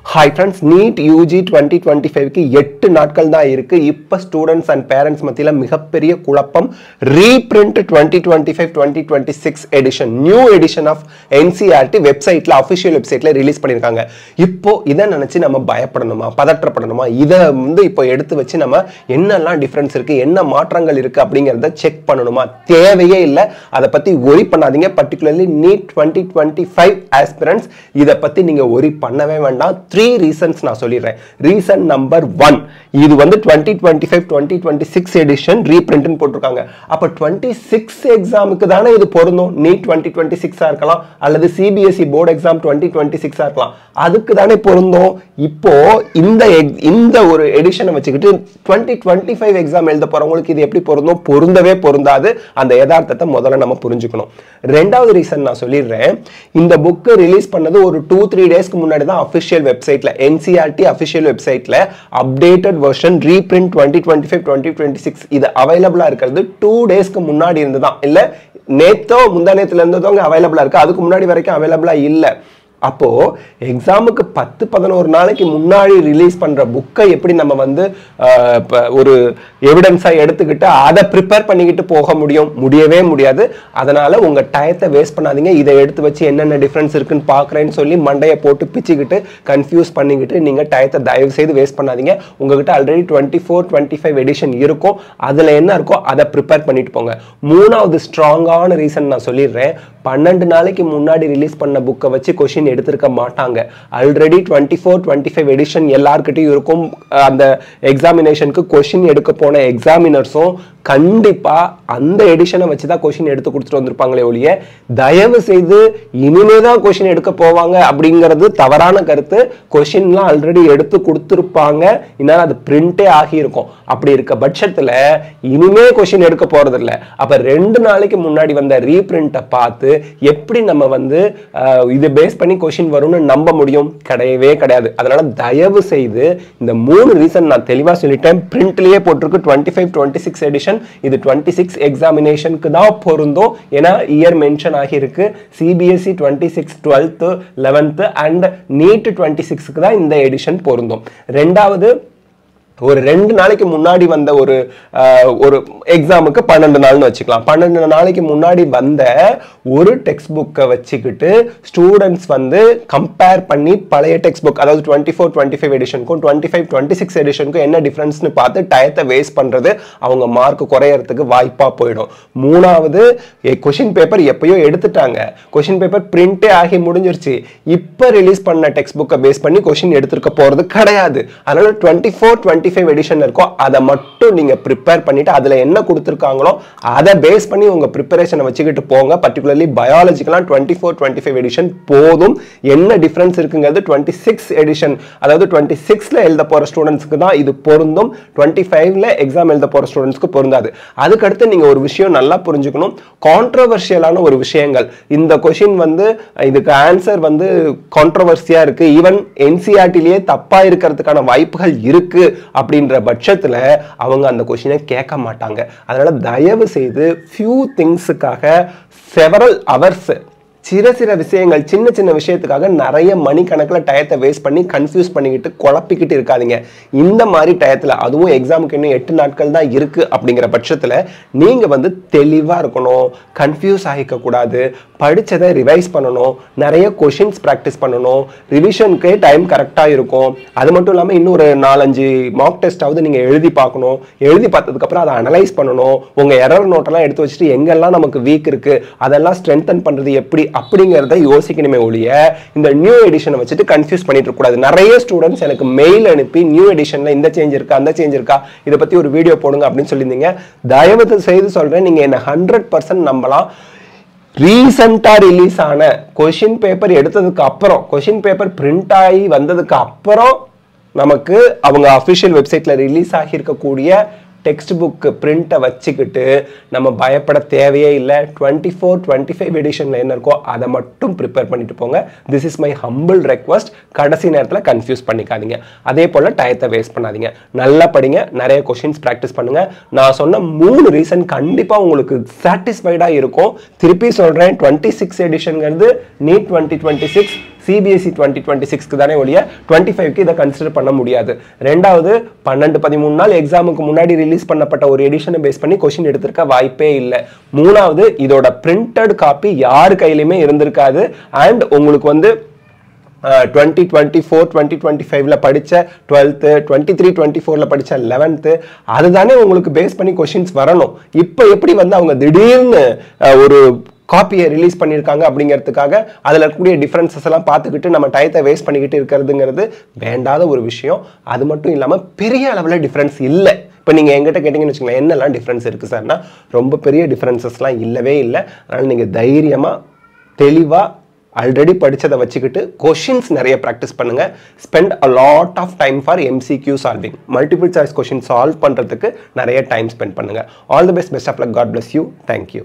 Hi friends, NEET UG 2025 க்கு 8 நாட்கள் தான் இருக்கு. இப்ப ஸ்டூடண்ட்ஸ் அண்ட் பேரண்ட்ஸ் மத்தியில மிகப்பெரிய குழப்பம். Reprint 2025-2026 edition new edition of NCERT வெப்சைட்ல அபிஷியல் வெப்சைட்ல ரிலீஸ் பண்ணிருக்காங்க. இப்போ இத நினைச்சு நம்ம பயப்படணுமா, பதற்றப்படணுமா? இத இப்போ எடுத்து வச்சு நம்ம என்னெல்லாம் டிஃபரன்ஸ் இருக்கு, என்ன மாற்றங்கள் இருக்கு அப்படிங்கறத செக் பண்ணணுமா? தேவையே இல்ல. அத பத்தி worry பண்ணாதீங்க. particularly NEET 2025 aspirants இத பத்தி நீங்க worry பண்ணவே வேண்டாம். 3 reasons நான் சொல்லிடுறேன். Reason number 1, இது வந்து 2025-2026 edition reprint ன்னு போட்டுருக்காங்க. அப்ப 26 எக்ஸாமுக்கு தானே இது பொருந்தும். NEET 2026 இருக்கலாம் அல்லது CBSE போர்டு எக்ஸாம் 2026 இருக்கலாம். அதுக்கு தானே பொருந்தும். இப்போ இந்த ஒரு எடிஷனை வச்சுக்கிட்டு 2025 எக்ஸாம் எழுத போறவங்களுக்கு இது எப்படி பொருந்தும்? பொருந்தவே பொருந்தாது. அந்த யதார்த்தத்தை முதல்ல நம்ம புரிஞ்சுக்கணும். ரெண்டாவது ரீசன் நான் சொல்லிடுறேன். இந்த புக் ரிலீஸ் பண்ணது ஒரு 2-3 டேஸ்க்கு முன்னாடி தான் அபிஷியல் வெப்சைட்ல NCERT அபிஷியல் வெப்சைட்ல அப்டேட்டட் வெர்ஷன் ரீபிரிண்ட் 2025-2026 இது அவைலபிளா இருக்கிறது 2 டேஸ்க்கு முன்னாடி இருந்துதான். இல்ல நேத்தோ முந்தா நேத்துல இருந்ததோ அவைலபிளா இருக்கு. அதுக்கு முன்னாடி வரைக்கும் அவைலபிளா இல்ல. அப்போ எக்ஸாமுக்கு 10-11 நாளைக்கு முன்னாடி ரிலீஸ் பண்ற புக்கை எப்படி நம்ம வந்து ஒரு எவிடன்ஸா எடுத்துக்கிட்டு அதை ப்ரிப்பேர் பண்ணிக்கிட்டு போக முடியும்? முடியவே முடியாது. அதனால உங்க டயத்தை வேஸ்ட் பண்ணாதீங்க. இதை எடுத்து வச்சு என்னென்ன டிஃபரன்ஸ் இருக்குன்னு பாக்குறேன்னு சொல்லி மண்டையை போட்டு பிச்சுக்கிட்டு கன்ஃபியூஸ் பண்ணிக்கிட்டு நீங்க டயத்தை தயவு செய்து வேஸ்ட் பண்ணாதீங்க. உங்ககிட்ட ஆல்ரெடி 24-25 எடிஷன் இருக்கும். அதுல என்ன இருக்கோ அதை ப்ரிப்பேர் பண்ணிட்டு போங்க. மூணாவது ஸ்ட்ராங்கான ரீசன் நான் சொல்லிடுறேன். 12 நாளைக்கு முன்னாடி ரிலீஸ் பண்ண புக்கை வச்சு கொஸ்டின் எடுத்திருக்க மாட்டாங்க. ஆல்ரெடி 24-25 எடிஷன் எல்லார்கிட்டையும் இருக்கும். அந்த எக்ஸாமினேஷனுக்கு கொஸ்டின் எடுக்க போன எக்ஸாமினர்ஸும் கண்டிப்பா அந்த எடிஷனை வச்சுதான் கொஸ்டின் எடுத்து கொடுத்துட்டு வந்திருப்பாங்களே ஒழிய தயவு செய்து இனிமேதான் கொஸ்டின் எடுக்க போவாங்க அப்படிங்கிறது தவறான கருத்து. கொஸ்டின்லாம் ஆல்ரெடி எடுத்து கொடுத்துருப்பாங்க. இன்னும் அது பிரிண்டே ஆகியிருக்கும். அப்படி இருக்க பட்சத்துல இனிமே கொஸ்டின் எடுக்க போறது இல்லை. அப்ப 2 நாளைக்கு முன்னாடி வந்த ரீபிரிண்ட்டை பார்த்து எப்படி நம்ம வந்து இதை பேஸ் பண்ணி கொஸ்டின் வரும்னு நம்ப முடியும்? கிடையவே கிடையாது. அதனால தயவு செய்து இந்த 3 ரீசன் நான் தெளிவா சொல்லிட்டேன். பிரிண்ட்லயே போட்டிருக்கு 25-26 எடிஷன். இது 26 எக்ஸாமினேஷனுக்கு தான் பொருந்தும். ஏன்னா இயர் மென்ஷன் ஆகியிருக்கு. CBSE 26 12th 11th and NEET 26க்கு தான் இந்த எடிஷன் பொருந்தும். ரெண்டாவது, ஒரு 2 நாளைக்கு முன்னாடி வந்த ஒரு எக்ஸாமுக்கு 12 நாள்னு வச்சுக்கலாம். 12 நாளைக்கு முன்னாடி வந்த ஒரு டெக்ஸ்ட் புக்கை வச்சுக்கிட்டு ஸ்டூடெண்ட்ஸ் வந்து கம்பேர் பண்ணி பழைய டெக்ஸ்ட் புக், அதாவது 24-25 எடிஷனுக்கும் 25-26 எடிஷனுக்கும் என்ன டிஃபரன்ஸ்னு பார்த்து டயத்தை வேஸ்ட் பண்றது அவங்க மார்க் குறையறதுக்கு வாய்ப்பா போயிடும். மூணாவது, கொஸ்டின் பேப்பர் எப்பயோ எடுத்துட்டாங்க. கொஸ்டின் பேப்பர் பிரிண்டே ஆகி முடிஞ்சிருச்சு. இப்ப ரிலீஸ் பண்ண டெக்ஸ்ட் புக்கை பேஸ் பண்ணி கொஸ்டின் எடுத்துருக்க போறது கிடையாது. அதனால 24-25 எடிஷன் இருக்கோ அதை மட்டும் நீங்க ப்ரிப்பேர் பண்ணிட்டு அதுல என்ன கொடுத்திருக்காங்களோ அதை பேஸ் பண்ணி உங்க ப்ரிப்பரேஷனை வச்சுக்கிட்டு போங்க. பர்టిక్యులர்லி பயாலஜிக்கெல்லாம் 24-25 எடிஷன் போதும். என்ன டிஃபரன்ஸ் இருக்குங்கிறது 26 எடிஷன், அதாவது 26ல எழுத போற ஸ்டூடெண்ட்ஸ்க்கு தான் இது பொருந்தும். 25ல எக்ஸாம் எழுத போற ஸ்டூடெண்ட்ஸ்க்கு பொருந்தாது. அதுக்கு அடுத்து நீங்க ஒரு விஷயம் நல்லா புரிஞ்சுக்கணும். கான்ட்ரோவர்ஷியலான ஒரு விஷயங்கள், இந்த கொஸ்டின் வந்து இதுக்கு ஆன்சர் வந்து கான்ட்ரோவர்சியா இருக்கு, ஈவன் NCERTலயே தப்பா இருக்கிறதுக்கான வாய்ப்புகள் இருக்கு அப்படின்ற பட்சத்துல அவங்க அந்த கொஸ்டினை கேட்க மாட்டாங்க. அதனால தயவு செய்து few thingsக்காக several hours சில விஷயங்கள், சின்ன விஷயத்துக்காக நிறைய மணிக்கணக்கில் டயத்தை வேஸ்ட் பண்ணி கன்ஃபியூஸ் பண்ணிக்கிட்டு குழப்பிக்கிட்டு இருக்காதீங்க. இந்த மாதிரி டயத்தில், அதுவும் எக்ஸாமுக்கு இன்னும் 8 நாட்கள் தான் இருக்கு அப்படிங்கிற பட்சத்தில் நீங்க வந்து தெளிவா இருக்கணும். கன்ஃபியூஸ் ஆகிக்க கூடாது. படிச்சதை ரிவைஸ் பண்ணணும். நிறைய கொஷின்ஸ் ப்ராக்டிஸ் பண்ணணும். ரிவிஷனுக்கே டைம் கரெக்டாக இருக்கும். அது மட்டும் இல்லாமல் இன்னும் ஒரு 4-5 மார்க் டெஸ்டாவது நீங்க எழுதி பார்க்கணும். எழுதி பார்த்ததுக்கு அப்புறம் அதை அனலைஸ் பண்ணணும். உங்க எரர் நோட்டெல்லாம் எடுத்து வச்சுட்டு எங்கெல்லாம் நமக்கு வீக் இருக்கு அதெல்லாம் ஸ்ட்ரென்தன் பண்றது எப்படி அப்படிங்கறத யோசிக்கணுமே ஒழிய இந்த நியூ எடிஷனை வச்சுட்டு கன்ஃபியூஸ் பண்ணிட்டு இருக்க கூடாது. நிறைய ஸ்டூடெண்ட்ஸ் எனக்கு மெயில் அனுப்பி நியூ எடிஷன்ல இந்த சேஞ்ச் இருக்கா, அந்த சேஞ்ச் இருக்கா, இதை பத்தி ஒரு வீடியோ போடுங்க அப்படின்னு சொல்லியிருந்தீங்க. தயவு செய்து சொல்றேன், நீங்க என்ன 100% நம்பலாம். ரீசெண்டா ரிலீஸ் ஆன கொஸ்டின் பேப்பர் எடுத்ததுக்கு அப்புறம், கொஸ்டின் பேப்பர் பிரிண்ட் ஆகி வந்ததுக்கு அப்புறம் நமக்கு அவங்க அபிஷியல் வெப்சைட்ல ரிலீஸ் ஆகி இருக்கக்கூடிய டெக்ஸ்ட் புக் பிரிண்ட்டை வச்சுக்கிட்டு நம்ம பயப்பட தேவையே இல்லை. 24-25 எடிஷன்ல என்ன இருக்கோ அதை மட்டும் ப்ரிப்பேர் பண்ணிட்டு போங்க. This is my humble request. கடைசி நேரத்தில் கன்ஃபியூஸ் பண்ணிக்காதீங்க. அதே போல டயத்தை வேஸ்ட் பண்ணாதீங்க. நல்லா படிங்க. நிறைய கொஸ்டின்ஸ் ப்ராக்டிஸ் பண்ணுங்க. நான் சொன்ன 3 ரீசன் கண்டிப்பா உங்களுக்கு சாட்டிஸ்ஃபைடா இருக்கும். திருப்பி சொல்றேன், 26 எடிஷன்ங்கிறது NEET 2026 சிபிஎஸ்இ 2026க்கு தானே ஒழிய 25க்கு இதை கன்சிடர் பண்ண முடியாது. ரெண்டாவது 12-13 நாள் எக்ஸாமுக்கு முன்னாடி ரிலீஸ் பண்ணப்பட்ட ஒரு எடிஷனை பேஸ் பண்ணி கொஸ்டின் எடுத்திருக்க வாய்ப்பே இல்லை. மூணாவது இதோட பிரிண்டட் காப்பி யார் கையிலுமே இருந்திருக்காது. அண்ட் உங்களுக்கு வந்து 2024-2025ல படிச்ச 12th 23-24ல படிச்ச 11th அதுதானே உங்களுக்கு பேஸ் பண்ணி கொஸ்டின்ஸ் வரணும். இப்போ எப்படி வந்து அவங்க திடீர்னு ஒரு காப்பியை ரிலீஸ் பண்ணியிருக்காங்க அப்படிங்கிறதுக்காக அதில் இருக்கக்கூடிய டிஃப்ரென்சஸ் எல்லாம் பார்த்துக்கிட்டு நம்ம டயத்தை வேஸ்ட் பண்ணிக்கிட்டு இருக்கிறதுங்கிறது வேண்டாத ஒரு விஷயம். அது மட்டும் இல்லாமல் பெரிய அளவில் டிஃப்ரென்ஸ் இல்லை. இப்போ நீங்கள் எங்கிட்ட கேட்டிங்கன்னு வச்சுக்கோங்களேன், என்னெல்லாம் டிஃப்ரென்ஸ் இருக்குது சார்னா ரொம்ப பெரிய டிஃப்ரென்சஸ்லாம் இல்லவே இல்லை. அதனால் நீங்கள் தைரியமாக தெளிவாக ஆல்ரெடி படிச்சதை வச்சுக்கிட்டு கொஷின்ஸ் நிறைய ப்ராக்டிஸ் பண்ணுங்க. Spend a lot of time for MCQ solving. Multiple choice question solve பண்ணுறதுக்கு நிறைய டைம் ஸ்பெண்ட் பண்ணுங்க. All the best of luck. God bless you. Thank you.